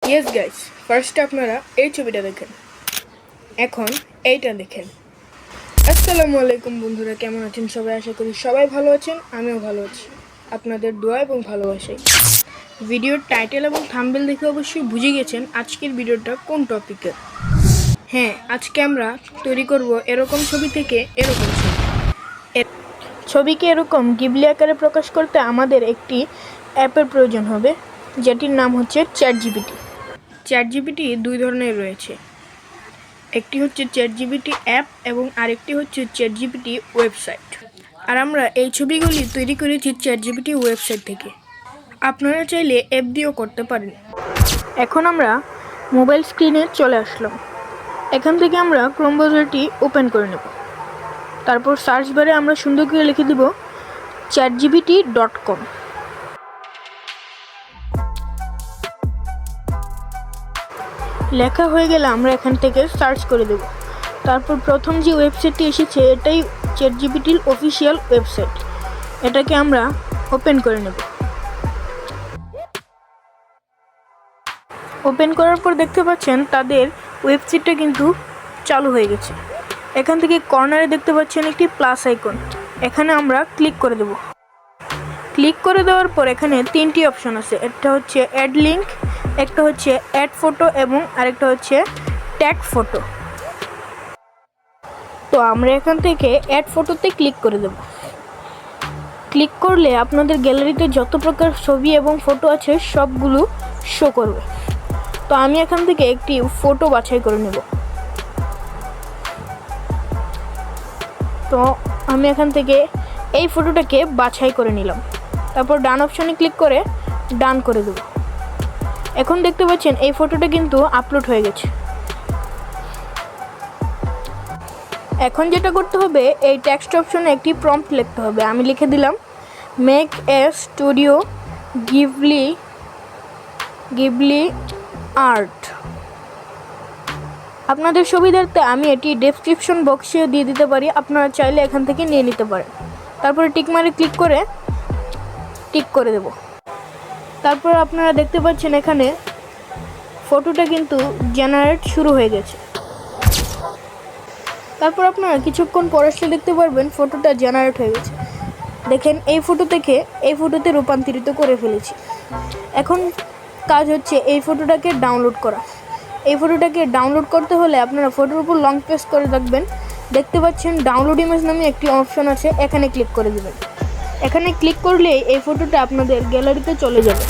Yes guys, ফার্স্টে আপনারা এই ছবিটা দেখেন, এখন এইটা দেখেন। আসসালামু আলাইকুম বন্ধুরা, কেমন আছেন সবাই? আশা করি সবাই ভালো আছেন, আমিও ভালো আছি আপনাদের দোয়া এবং ভালোবাসায়। ভিডিওর টাইটেল এবং থাম্বনেল দেখে অবশ্যই বুঝে গেছেন আজকের ভিডিওটা কোন টপিকের। হ্যাঁ, আজকে আমরা তৈরি করব এরকম ছবি থেকে এরকম ছবি। ছবিকে এরকম গিবলি আকারে প্রকাশ করতে আমাদের একটি অ্যাপের প্রয়োজন হবে, যেটির নাম হচ্ছে চ্যাটজিপিটি। চ্যাটজিপিটি দুই ধরনের রয়েছে, একটি হচ্ছে চ্যাটজিপিটি অ্যাপ এবং আরেকটি হচ্ছে চ্যাটজিপিটি ওয়েবসাইট। আর আমরা এই ছবিগুলি তৈরি করেছি চ্যাটজিপিটি ওয়েবসাইট থেকে। আপনারা চাইলে অ্যাপ দিয়েও করতে পারেন। এখন আমরা মোবাইল স্ক্রিনে চলে আসলাম। এখান থেকে আমরা ক্রোম ব্রাউজারটি ওপেন করে নেব। তারপর সার্চ বারে আমরা সুন্দর করে লিখে দিব chatgpt.com। লেখা হয়ে গেলে আমরা এখান থেকে সার্চ করে দেব। তারপর প্রথম যে ওয়েবসাইটটি এসেছে এটাই চ্যাটজিপিটির অফিসিয়াল ওয়েবসাইট। এটাকে আমরা ওপেন করে নেব। ওপেন করার পর দেখতে পাচ্ছেন তাদের ওয়েবসাইটটা কিন্তু চালু হয়ে গেছে। এখান থেকে কর্নারে দেখতে পাচ্ছেন একটি প্লাস আইকন, এখানে আমরা ক্লিক করে দেব। ক্লিক করে দেওয়ার পর এখানে তিনটি অপশন আছে, একটা হচ্ছে অ্যাড লিঙ্ক, একটা হচ্ছে অ্যাড ফটো এবং আরেকটা হচ্ছে ট্যাগ ফটো। তো আমরা এখান থেকে অ্যাড ফটোতে ক্লিক করে দেব। ক্লিক করলে আপনাদের গ্যালারিতে যত প্রকার ছবি এবং ফটো আছে সবগুলো শো করবে। তো আমি এখান থেকে একটি ফটো বাছাই করে নেব। তো আমি এখান থেকে এই ফটোটাকে বাছাই করে নিলাম। তারপর ডান অপশনে ক্লিক করে ডান করে দেব। এখন দেখতে পাচ্ছেন এই ফটোটা কিন্তু আপলোড হয়ে গেছে। এখন যেটা করতে হবে, এই টেক্সট অপশনে একটি প্রম্পট লিখতে হবে। আমি লিখে দিলাম make a studio Ghibli art. আপনাদের সুবিধার্থে আমি এটি ডেসক্রিপশন বক্সে দিয়ে দিতে পারি, আপনারা চাইলে এখান থেকে নিয়ে নিতে পারেন। তারপরে টিকমারে ক্লিক করে টিক করে দেব। তারপর আপনারা দেখতে পাচ্ছেন এখানে ফটোটা কিন্তু জেনারেট শুরু হয়ে গেছে। তারপর আপনারা কিছুক্ষণ পরে এসে দেখতে পারবেন ফটোটা জেনারেট হয়ে গেছে। দেখেন এই ফটো থেকে এই ফটোতে রূপান্তরিত করে ফেলেছি। এখন কাজ হচ্ছে এই ফটোটাকে ডাউনলোড করা। এই ফটোটাকে ডাউনলোড করতে হলে আপনারা ফটোর উপর লং প্রেস করে রাখবেন। দেখতে পাচ্ছেন ডাউনলোড ইমেজ নামে একটি অপশন আছে, এখানে ক্লিক করে দেবেন। এখানে ক্লিক করলে এই ফটোটা আপনাদের গ্যালারিতে চলে যাবে।